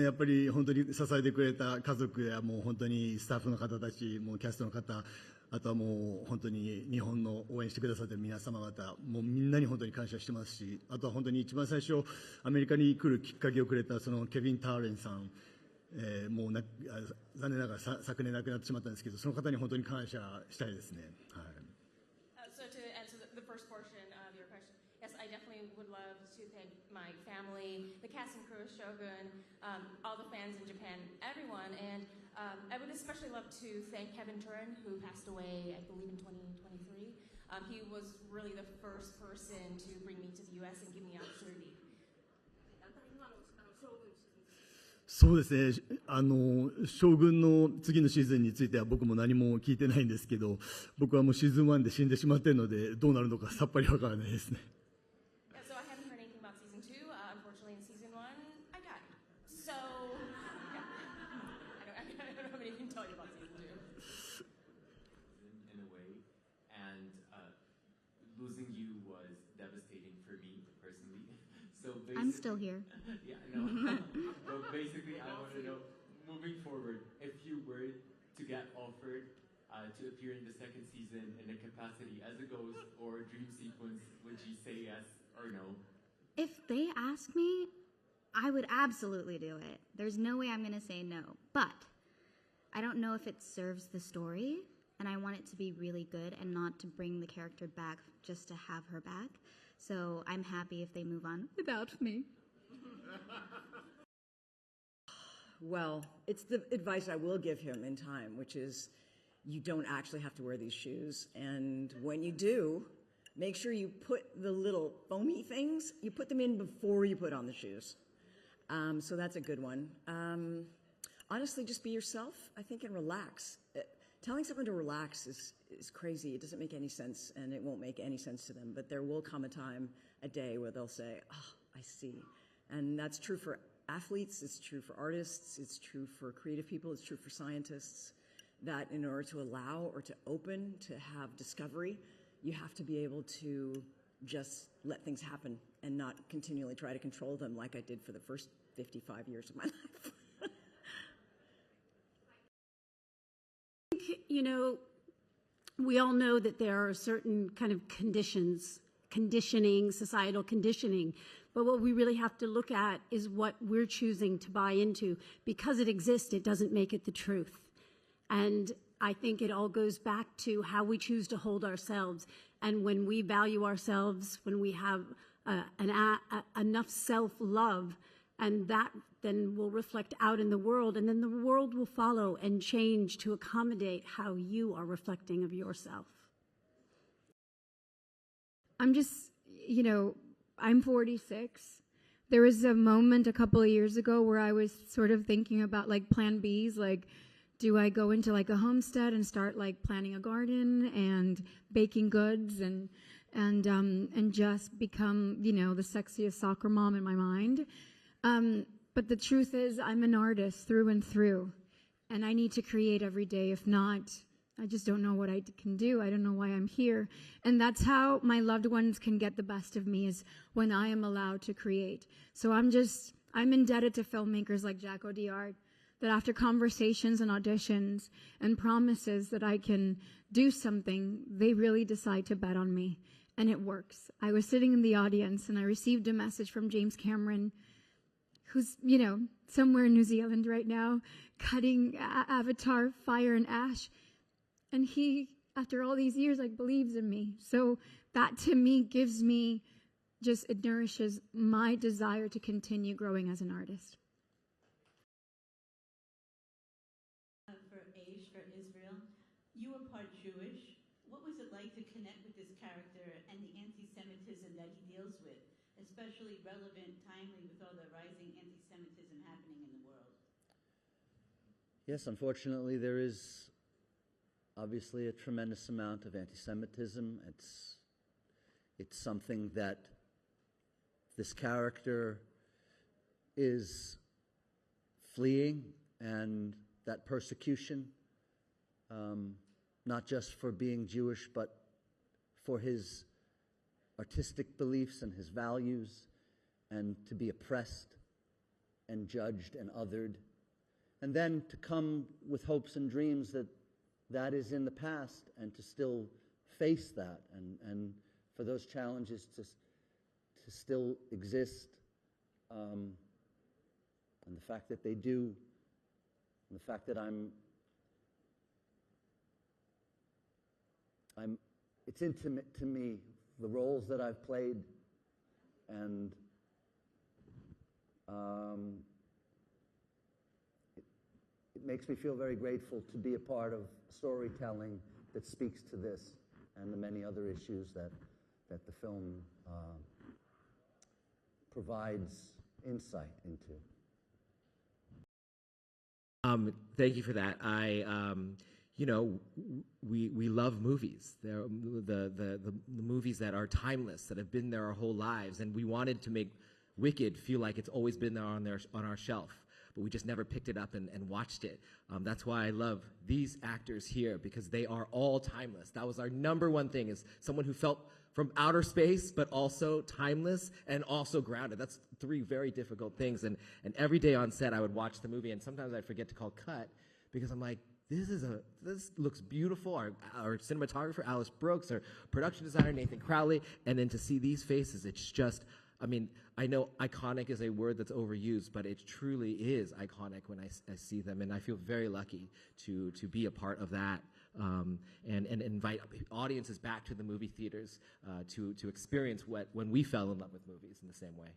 やっぱり本当に支えてくれた家族やもう本当にスタッフの方たち、もうキャストの方、あとはもう本当に日本の応援してくださっている皆様方、もうみんなに本当に感謝してますし、あとは本当に一番最初アメリカに来るきっかけをくれたそのケビン・ターレンさん、もう残念ながら昨年亡くなってしまったんですけど、その方に本当に感謝したいですね。はい。So to answer the first portion of your question, yes, I definitely would love to thank my family, the cast and crew of Shogun, all the fans in Japan, everyone, and I would especially love to thank Kevin Turin, who passed away, I believe, in 2023. He was really the first person to bring me to the U.S. and give me the opportunity. そうですね、将軍の次のシーズンについては僕も何も聞いてないんですけど、僕はもうシーズン1で死んでしまっているので、どうなるのかさっぱりわからないですね。Yeah, so I haven't heard anything about season 2. Unfortunately, in season 1, I died. So, yeah. I don't have anything to tell you about season 2. In a way, and losing you was devastating for me personally. So I'm still here. Yeah, I know. But basically, I want to know, moving forward, if you were to get offered to appear in the second season in a capacity as a ghost or a dream sequence, would you say yes or no? If they ask me, I would absolutely do it. There's no way I'm going to say no. But I don't know if it serves the story, and I want it to be really good and not to bring the character back just to have her back. So I'm happy if they move on without me. Well, it's the advice I will give him in time, which is you don't actually have to wear these shoes. And when you do, make sure you put the little foamy things, you put them in before you put on the shoes. So that's a good one. Honestly, just be yourself, I think, and relax. Telling someone to relax is crazy. It doesn't make any sense, and it won't make any sense to them. But there will come a day where they'll say, oh, I see. And that's true for athletes, it's true for artists, it's true for creative people, it's true for scientists, that in order to allow or to open, to have discovery, you have to be able to just let things happen and not continually try to control them like I did for the first 55 years of my life. You know, we all know that there are certain kind of conditioning, societal conditioning. But what we really have to look at is what we're choosing to buy into. Because it exists, it doesn't make it the truth. And I think it all goes back to how we choose to hold ourselves. And when we value ourselves, when we have enough self-love, and that then will reflect out in the world, and then the world will follow and change to accommodate how you are reflecting of yourself. I'm just, you know, I'm 46. There was a moment a couple of years ago where I was sort of thinking about like plan Bs, like, do I go into like a homestead and start like planting a garden and baking goods and just become, you know, the sexiest soccer mom in my mind? But the truth is I'm an artist through and through, and I need to create every day. If not, I just don't know what I can do. I don't know why I'm here. And that's how my loved ones can get the best of me, is when I am allowed to create. So I'm indebted to filmmakers like Jack Odiard, that after conversations and auditions and promises that I can do something, they really decide to bet on me. And it works. I was sitting in the audience and I received a message from James Cameron, who's, you know, somewhere in New Zealand right now, cutting Avatar, Fire and Ash. And he, after all these years, like, believes in me. So that to me gives me it nourishes my desire to continue growing as an artist. For Israel, you were part Jewish. What was it like to connect with this character and the anti-Semitism that he deals with, especially relevant, timely, with all the rising anti-Semitism happening in the world? Yes, unfortunately, there is obviously a tremendous amount of anti-Semitism. It's something that this character is fleeing, and that persecution, not just for being Jewish, but for his artistic beliefs and his values, and to be oppressed and judged and othered. And then to come with hopes and dreams that that is in the past, and to still face that, and for those challenges to still exist, and the fact that they do, and the fact that it's intimate to me, the roles that I've played, and it makes me feel very grateful to be a part of storytelling that speaks to this and the many other issues that the film provides insight into. Thank you for that. We love movies. They're the movies that are timeless, that have been there our whole lives, and we wanted to make Wicked feel like it's always been there on our shelf, but we just never picked it up and watched it. That's why I love these actors here, because they are all timeless. That was our number one thing, is someone who felt from outer space, but also timeless and also grounded. That's three very difficult things. And every day on set, I would watch the movie, and sometimes I'd forget to call cut, because I'm like, this looks beautiful. Our cinematographer, Alice Brooks, our production designer, Nathan Crowley, and then to see these faces, it's just, I mean, I know iconic is a word that's overused, but it truly is iconic when I see them, and I feel very lucky to be a part of that, and invite audiences back to the movie theaters to experience when we fell in love with movies in the same way.